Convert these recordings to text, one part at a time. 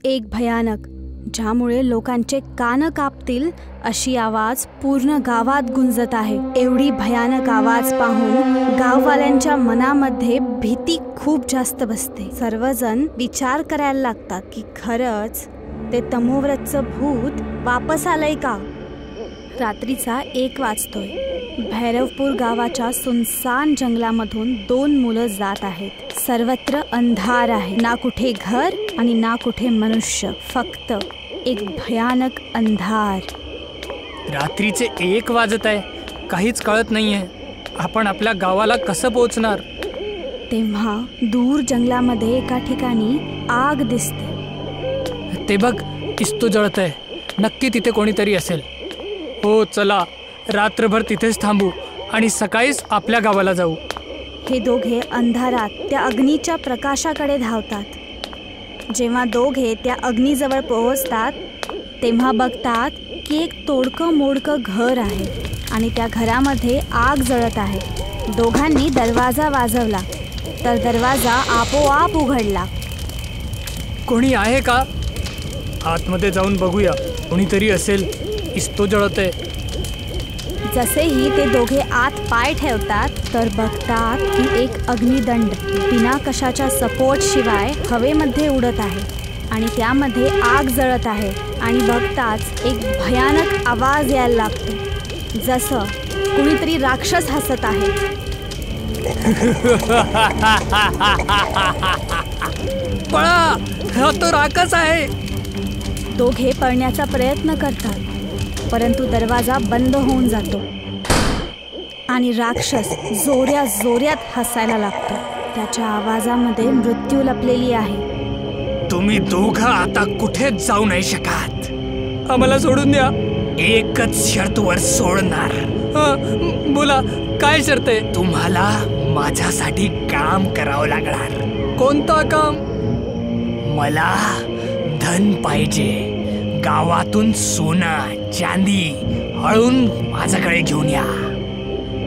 एक भयानक, ज्यामुळे लोकांचे कान कापतील अशी आवाज पूर्ण गावात गुंजत आहे। एवढी भयानक आवाज पाहून गाववाल्यांच्या मनामध्ये भीती खूप जास्त बसते। सर्वजण विचार करायला लागतात की खरंच ते तमोव्रतचं भूत वापस आलंय का। रात्रीचा 1 वाजतोय। भैरवपूर गावाच्या सुनसान जंगलामधून 2 मुलं जात आहेत। सर्वत्र अंधार आहे, ना कुठे घर आणि ना कुठे मनुष्य, फक्त एक भयानक अंधार। रात्रीचे 1 वाजत आहे, काहीच कळत नाहीये। आपण आपल्या गावाला कसं पोहोचणार? तेव्हा दूर जंगलामध्ये एका ठिकाणी आग दिसते। ते बघ, इस्तो जळत आहे। नक्की तिथे कोणीतरी असेल। हो चला, रात्रभर तिथेच थांबू आणि सकाळीच आपल्या गावाला जाऊ। हे दोघे अंधारात त्या अग्नीच्या प्रकाशाकडे धावतात। जेव्हा दोघे त्या अग्नीजवळ पोहोचतात तेव्हा बघतात की एक तोडकं मोडकं घर आहे आणि त्या घरामध्ये आग जळत आहे। दोघांनी दरवाजा वाजवला तर दरवाजा आपोआप उघडला। कोणी आहे का? आतमध्ये जाऊन बघूया, कोणीतरी असेल। इस्तो जळत आहे। जसेही ते दोघे आत पाय ठेवतात तर बघतात की एक अग्निदंड बिना कशाच्या सपोर्ट शिवाय हवेमध्ये उडत आहे आणि त्यामध्ये आग जळत आहे। आणि बघताच एक भयानक आवाज यायला लागतो, जसं कुणीतरी राक्षस हसत आहे। पळा, हा तो राक्षस आहे। दोघे पळण्याचा प्रयत्न करतात परंतु दरवाजा बंद होऊन जातो आणि राक्षस जोऱ्या जोऱ्यात हसायला लागतो। त्याच्या आवाजामध्ये मृत्यू लपलेली आहे। तुम्ही दोघं आता कुठेच जाऊ नाही शकत। आम्हाला सोडून द्या। एकच शर्तवर सोडणार। बोला, काय शर्त आहे? तुम्हाला माझ्यासाठी काम करावं लागणार। कोणता काम? मला धन पाहिजे। गावातून सोनं चांदी हळून माझ्याकडे घेऊन या।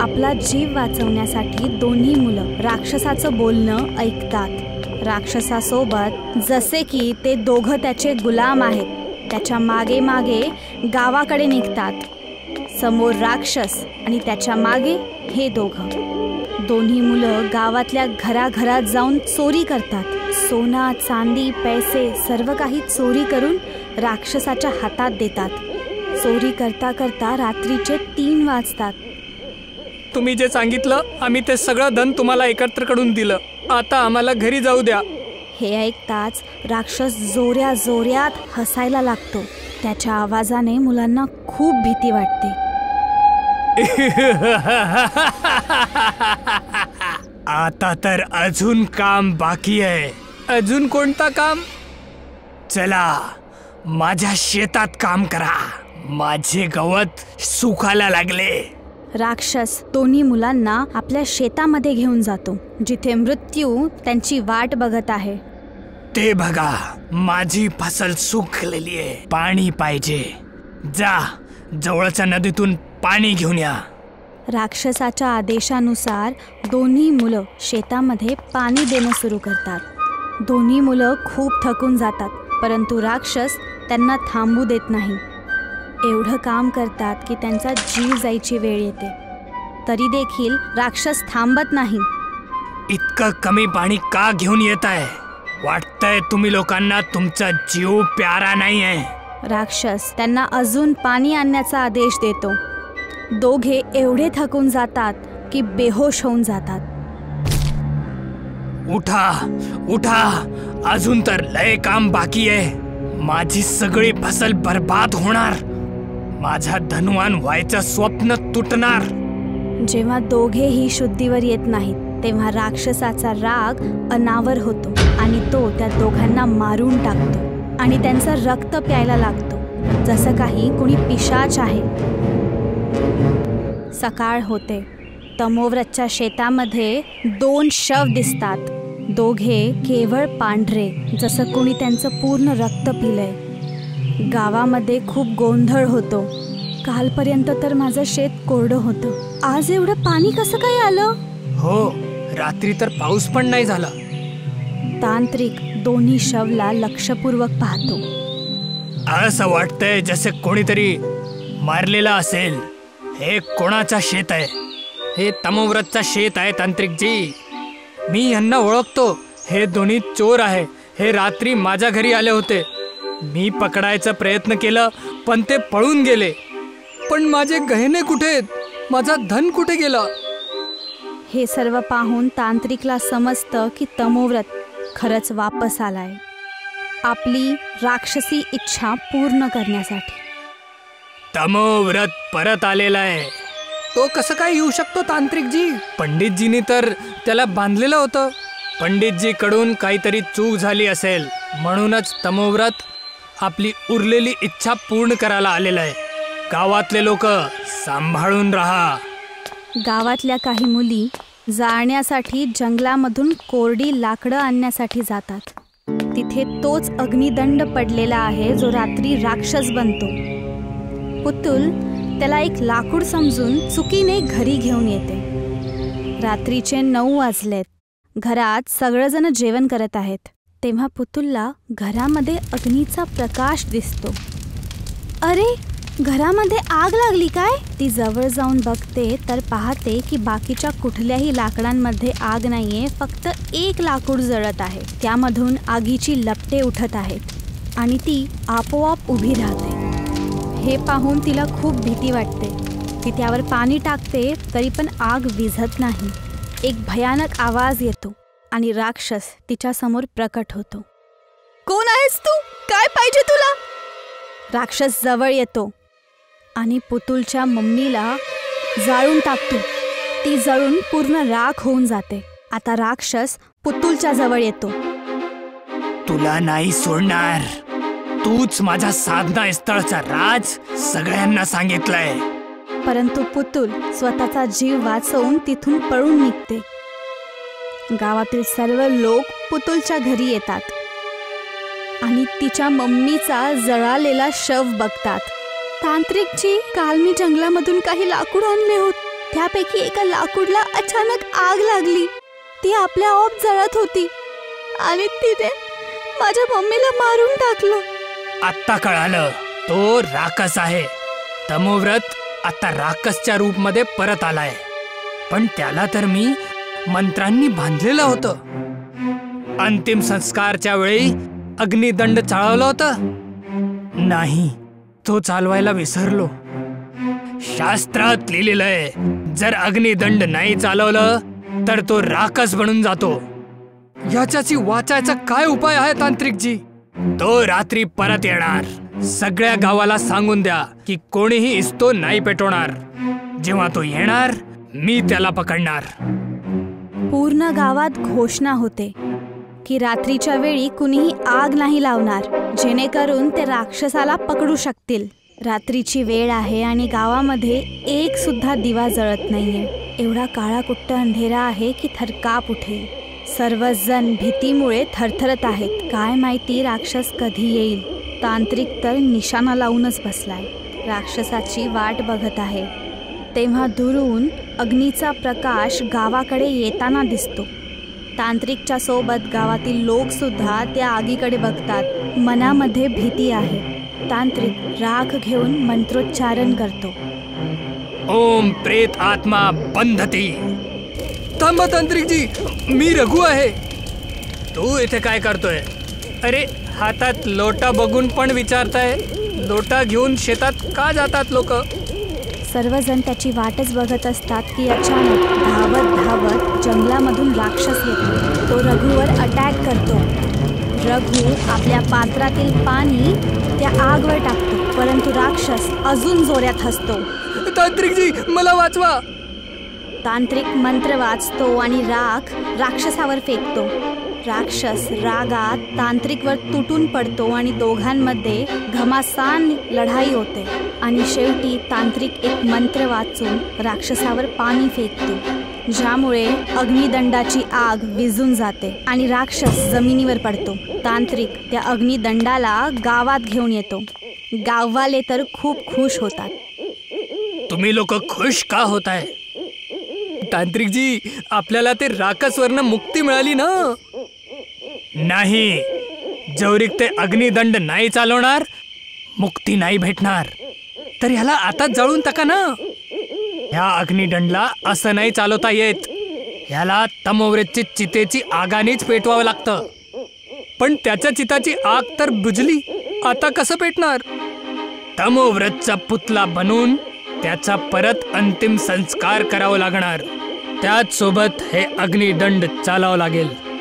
आपला जीव वाचवण्यासाठी दोन्ही मुलं राक्षसाचं बोलणं ऐकतात। राक्षसासोबत जसे की ते दोघं त्याचे गुलाम आहेत, त्याच्या मागे मागे गावाकडे निघतात। समोर राक्षस आणि त्याच्या मागे हे दोघं। दोन्ही मुलं गावातल्या घराघरात जाऊन चोरी करतात। सोना चांदी पैसे सर्व काही चोरी करून राक्षसाच्या हातात देतात। चोरी करता करता रात्रीचे 3 वाजतात। तुम्ही जे सांगितलं आम्ही ते सगळं धन तुम्हाला एकत्र करून दिलं। आता आम्हाला घरी जाऊ द्या। हे ऐकताच राक्षस जोऱ्या जोऱ्यात हसायला लागतो। त्याच्या आवाजाने मुलांना खूप भीती वाटते। आता तर अजून काम बाकी आहे। अजून कोणता काम? चला, माझ्या शेतात काम करा। माझे गवत सुकायला लागले। राक्षस दोन्ही मुलांना आपल्या शेतामध्ये घेऊन जातो, जिथे मृत्यू त्यांची वाट बघत आहे। ते बघा, माझी फसल सुकलेली आहे। पाणी पाहिजे। जा, जवळच्या नदीतून पाणी घेऊन या। राक्षसाच्या आदेशानुसार दोन्ही मुलं शेतामध्ये पाणी देणं सुरू करतात। दोन्ही मुलं खूप थकून जातात परंतु राक्षस त्यांना थांबू देत नाही। एवढं काम करतात की त्यांचा जीव जायची वेळ येते, तरी देखील राक्षस थांबत नाही। इतकं कमी पाणी का घेऊन येत आहे? वाटतंय तुम्ही लोकांना तुमचा जीव प्यारा नाही आहे। राक्षस त्यांना अजून पाणी आणण्याचा आदेश देतो। दोघे एवढे थकून जातात की बेहोश होऊन जातात। उठा उठा, अजून तर लय काम बाकी आहे। माझी सगळी फसल बर्बाद होणार। माझा धनवान व्हायचं स्वप्न तुटणार। जेव्हा दोघेही शुद्धीवर येत नाहीत तेव्हा राक्षसाचा राग अनावर होतो आणि तो त्या दोघांना मारून टाकतो आणि त्यांचं रक्त प्यायला लागतो, जसं काही कुणी पिशाच आहे। सकाळ होते। तमोव्रतच्या शेतामध्ये 2 शव दिसतात। दोघे केवळ पांढरे, जसं कोणी त्यांचं पूर्ण रक्त पिलंय। गावामध्ये खूप गोंधळ होतो। कालपर्यंत तर माझं शेत कोरडं होतं, आज एवढं पाणी कसं काय आलं? हो, रात्री तर पाऊस पण नाही झाला। तांत्रिक दोन्ही शवला लक्षपूर्वक पाहतो. असं वाटतंय जसे कोणीतरी मारलेला असेल. हे कोणाचा शेत आहे? हे तमोव्रतचा शेत आहे तांत्रिकजी. मी यांना ओळखतो. हे दोन्ही चोर आहे. हे रात्री माझ्या घरी आले होते. मी पकडायचा प्रयत्न केला पण ते पळून गेले. पण माझे गहने कुठे आहेत? माझा धन कुठे गेला? हे सर्व पाहून तांत्रिकला समजतं की तमोव्रत खरंच वापस आलाय, आपली राक्षसी इच्छा पूर्ण करण्यासाठी. तमोव्रत परत आलेला आहे. तो कसं काय येऊ शकतो तांत्रिकजी? पंडितजींनी तर त्याला बांधलेलं होतं. पंडितजी कडून काहीतरी चूक झाली असेल म्हणूनच तमोव्रत आपली उरलेली इच्छा पूर्ण करायला आलेला आहे. गावातले लोक सांभाळून राहा. गावातल्या काही मुली जाळण्यासाठी जंगलामधून कोरडी लाकडं आणण्यासाठी जातात. तिथे तोच अग्निदंड पडलेला आहे जो रात्री राक्षस बनतो. पुतुल त्याला एक लाकूड समजून चुकीने घरी घेऊन येते. रात्रीचे 9 वाजलेत. घरात सगळेजण जेवण करत आहेत. तेव्हा पुतुलला घरामध्ये अग्नीचा प्रकाश दिसतो. अरे, घरामध्ये आग लागली काय? ती जवळ जाऊन बघते तर पाहते की बाकीच्या कुठल्याही लाकडांमध्ये आग नाहीये. फक्त एक लाकूड जळत आहे. त्यामधून आगीची लपटे उठत आहेत आणि ती आपोआप उभी राहते. हे पाहून तिला खूप भीती वाटते. ती त्यावर पाणी टाकते तरी पण आग विझत नाही. एक भयानक आवाज येतो आणि राक्षस तिच्या समोर प्रकट होतो. कोण आहेस तू? काय पाहिजे तुला? राक्षस जवळ येतो आणि पुतुलच्या मम्मीला जाळून टाकतो. ती जळून पूर्ण राख होऊन जाते. आता राक्षस पुतुलच्या जवळ येतो. तुला नाही सोडणार. तूच माझ्या साधना स्थळचा राज सगळ्यांना सांगितलंय. परंतु पुतुल स्वतःचा जीव वाचवून तिथून पळून निघते. गावातील सर्व लोक पुतुलच्या घरी येतात आणि तिच्या मम्मीचा जळालेला शव बघतात. तांत्रिकजी, काल मी जंगलामधून काही लाकूड आणले होते. त्यापैकी एका लाकूडला अचानक आग लागली. ती आपल्या आप जळत होती आणि तिने माझ्या मम्मीला मारून टाकलं. आत्ता कळालं, तो राक्षस आहे. तमोव्रत आता राक्षसच्या रूपमध्ये परत आलाय. पण त्याला तर मी मंत्रांनी बांधलेलं होतं. अंतिम संस्कारच्या वेळी अग्निदंड चालवलं होतं. नाही, तो चालवायला विसरलो. शास्त्रात लिहिलेलं आहे, जर अग्निदंड नाही चालवलं तर तो राक्षस बनून जातो. याच्याची वाचायचा काय उपाय आहे तांत्रिकजी? तो रात्री परत येणार. सगळ्या गावाला सांगून द्या की कोणीही इस्तो नाही पेटवणार. जेव्हा तो येणार मी त्याला पकडणार. पूर्ण गावात घोषणा होते की रात्रीच्या वेळी कुणीही आग नाही लावणार, जेणेकरून ते राक्षसाला पकडू शकतील. रात्रीची वेळ आहे आणि गावामध्ये एक सुद्धा दिवा जळत नाहीये. एवढा काळाकुट्ट अंधेरा आहे की थरकाप उठेल. सर्वजण भीतीमुळे थरथरत आहेत. काय माहिती राक्षस कधी येईल. तांत्रिक तर निशाणा लावूनच बसलाय. राक्षसाची वाट बघत आहे. तेव्हा दुरून अग्नीचा प्रकाश गावाकडे येताना दिसतो. तांत्रिकच्या सोबत गावातील लोक सुद्धा त्या आगीकडे बघतात. मनामध्ये भीती आहे. तांत्रिक राख घेऊन मंत्रोच्चारण करतो. ओम प्रेत आत्मा बंधती. थांबा तांत्रिकजी, मी रघु आहे. तू इथे काय करतोय? अरे, हातात लोटा बघून पण विचारताय? लोटा घेऊन शेतात का जातात लोक? सर्वजण त्याची वाटच बघत असतात की अचानक धावत धावत जंगलामधून राक्षस येतो. तो रघुवर अटॅक करतो. रघु आपल्या पात्रातील पाणी त्या आगवर टाकतो, परंतु राक्षस अजून जोरात हसतो. तांत्रिकजी, मला वाचवा. तांत्रिक मंत्र वाचतो आणि राख राक्षसावर फेकतो. राक्षस रागात तांत्रिकवर तुटून पडतो आणि दोघांमध्ये घमासान लढाई होते. आणि शेवटी तांत्रिक एक मंत्र वाचून राक्षसावर पाणी फेकतो, ज्यामुळे अग्निदंडाची आग विझून जाते आणि राक्षस जमिनीवर पडतो. तांत्रिक त्या अग्निदंडाला गावात घेऊन येतो. गाववाले तर खूप खुश होतात. तुम्ही लोक खुश का होताय? तांत्रिकजी, आपल्याला ते राक्षसवरनं मुक्ती मिळाली ना. नाही, जवरिक ते अग्निदंड नाही चालवणार मुक्ती नाही भेटणार. तर ह्याला आताच जळून टाका ना. ह्या अग्निदंडला असं नाही चालवता येत. ह्याला तमोव्रतची चितेची आगानेच पेटवावं लागतं. पण त्याच्या चिताची आग तर बुजली, आता कसं पेटणार? तमोव्रतचा पुतला बनून त्याचा परत अंतिम संस्कार करावा लागणार. त्याच सोबत हे अग्निदंड चालावं लागेल.